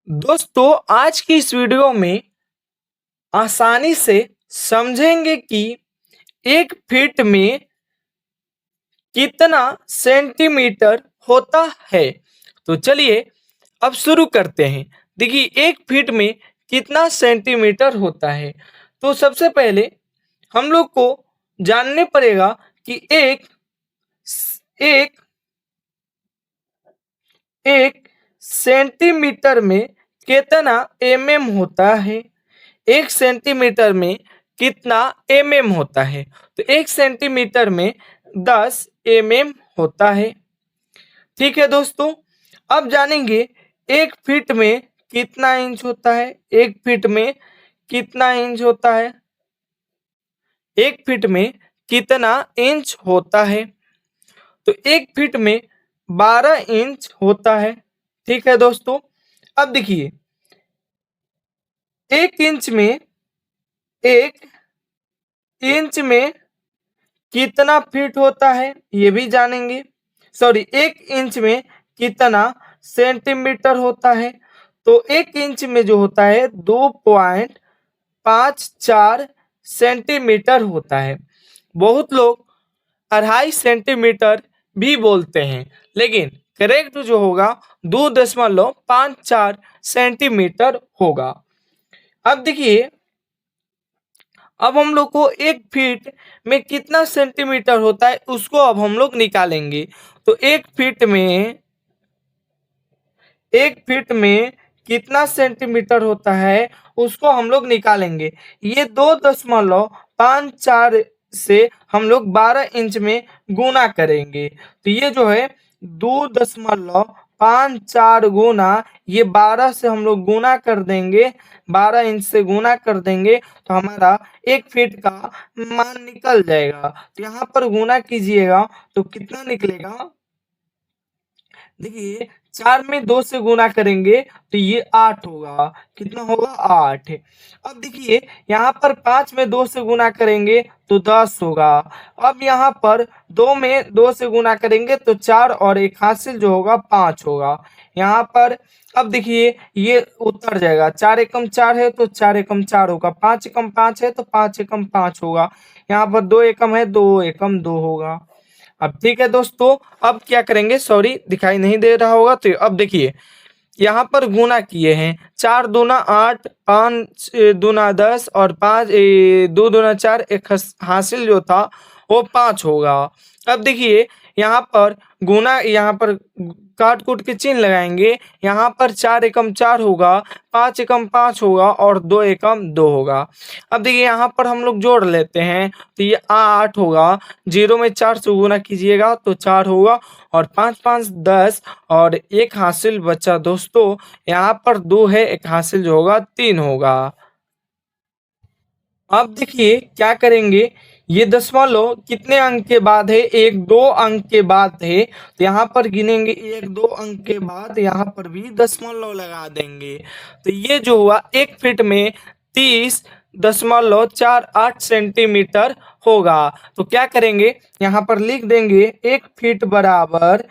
दोस्तों आज की इस वीडियो में आसानी से समझेंगे कि एक फीट में कितना सेंटीमीटर होता है। तो चलिए अब शुरू करते हैं। देखिए एक फीट में कितना सेंटीमीटर होता है। तो सबसे पहले हम लोग को जानने पड़ेगा कि एक एक सेंटीमीटर में कितना होता है। एक सेंटीमीटर में कितना होता है। तो एक सेंटीमीटर में 10 होता है। ठीक है दोस्तों, अब जानेंगे एक फीट में कितना इंच होता है। एक फीट में कितना इंच होता है। एक फीट में कितना इंच होता है। तो एक फीट में 12 इंच होता है। ठीक है दोस्तों, अब देखिए एक इंच में एक इंच में कितना फीट होता है ये भी जानेंगे। सॉरी, एक इंच में कितना सेंटीमीटर होता है। तो एक इंच में जो होता है 2.54 सेंटीमीटर होता है। बहुत लोग 2.5 सेंटीमीटर भी बोलते हैं, लेकिन करेक्ट जो होगा 2.54 सेंटीमीटर होगा। अब देखिए, अब हम लोग को एक फीट में कितना सेंटीमीटर होता है उसको अब हम लोग निकालेंगे। तो एक फीट में कितना सेंटीमीटर होता है उसको हम लोग निकालेंगे। ये 2.54 से हम लोग 12 इंच में गुना करेंगे। तो ये जो है 2.54 गुना ये 12 से हम लोग गुना कर देंगे। 12 इंच से गुना कर देंगे तो हमारा एक फीट का मान निकल जाएगा। तो यहाँ पर गुना कीजिएगा तो कितना निकलेगा। देखिए 4 में 2 से गुना करेंगे तो ये 8 होगा। कितना होगा 8। अब देखिए यहाँ पर 5 में 2 से गुना करेंगे तो 10 होगा। अब यहाँ पर 2 में 2 से गुना करेंगे तो 4 और एक हासिल जो होगा 5 होगा। यहाँ पर अब देखिए ये उतर जाएगा। 4 एकम 4 है तो 4 एकम 4 होगा। 5 एकम 5 है तो 5 एकम 5 होगा। यहाँ पर 2 एकम है 2 एकम 2 होगा। अब ठीक है दोस्तों, अब क्या करेंगे, सॉरी दिखाई नहीं दे रहा होगा। तो अब देखिए यहाँ पर गुना किए हैं। 4 दूना 8, 5 दूना 10 और 5 2 दूना 4, एक हासिल जो था वो 5 होगा। अब देखिए यहाँ पर गुना, यहाँ पर काट कूट के चिन्ह लगाएंगे। यहाँ पर 4 एकम 4 होगा, 5 एकम 5 होगा और 2 एकम 2 होगा। अब देखिए यहाँ पर हम लोग जोड़ लेते हैं तो ये 8 होगा। 0 में 4 से गुना कीजिएगा तो 4 होगा और 5 5 10 और एक हासिल बचा दोस्तों। यहाँ पर 2 है, एक हासिल जो होगा 3 होगा। अब देखिए क्या करेंगे, ये दशमलव कितने अंक के बाद है, 1 2 अंक के बाद है। तो यहाँ पर गिनेंगे 1 2 अंक के बाद यहाँ पर भी दशमलव लगा देंगे। तो ये जो हुआ एक फीट में 30.48 सेंटीमीटर होगा। तो क्या करेंगे, यहाँ पर लिख देंगे एक फीट बराबर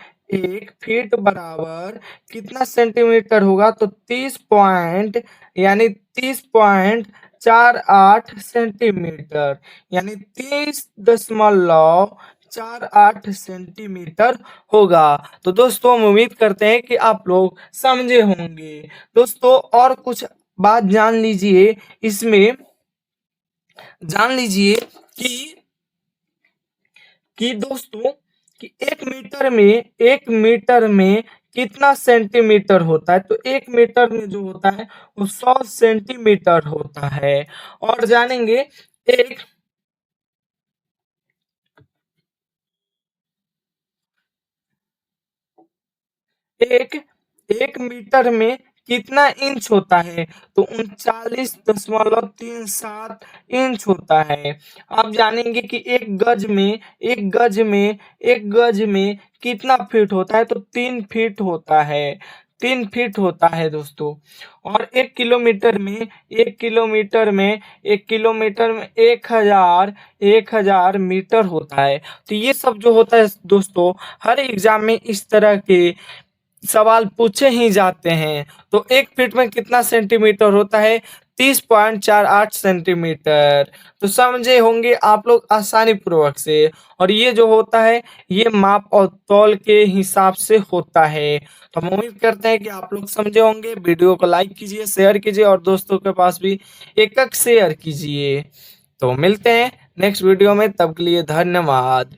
कितना सेंटीमीटर होगा। तो 30 पॉइंट यानी 30.48 सेंटीमीटर यानी 30.48 सेंटीमीटर होगा। तो दोस्तों हम उम्मीद करते हैं कि आप लोग समझे होंगे। दोस्तों और कुछ बात जान लीजिए, इसमें जान लीजिए कि दोस्तों कि एक मीटर में कितना सेंटीमीटर होता है। तो एक मीटर में जो होता है वो 100 सेंटीमीटर होता है। और जानेंगे एक एक एक मीटर में कितना इंच होता है। तो 39.37 इंच होता है। आप जानेंगे कि एक गज में कितना फीट होता है। तो 3 फीट होता है। 3 फीट होता है दोस्तों। और एक किलोमीटर में 1000 मीटर होता है। तो ये सब जो होता है दोस्तों, हर एग्जाम में इस तरह के सवाल पूछे ही जाते हैं। तो 1 फीट में कितना सेंटीमीटर होता है? 30.48 सेंटीमीटर। तो समझे होंगे आप लोग आसानी पूर्वक से। और ये जो होता है ये माप और तौल के हिसाब से होता है। तो हम उम्मीद करते हैं कि आप लोग समझे होंगे। वीडियो को लाइक कीजिए, शेयर कीजिए और दोस्तों के पास भी एक शेयर कीजिए। तो मिलते हैं नेक्स्ट वीडियो में, तब के लिए धन्यवाद।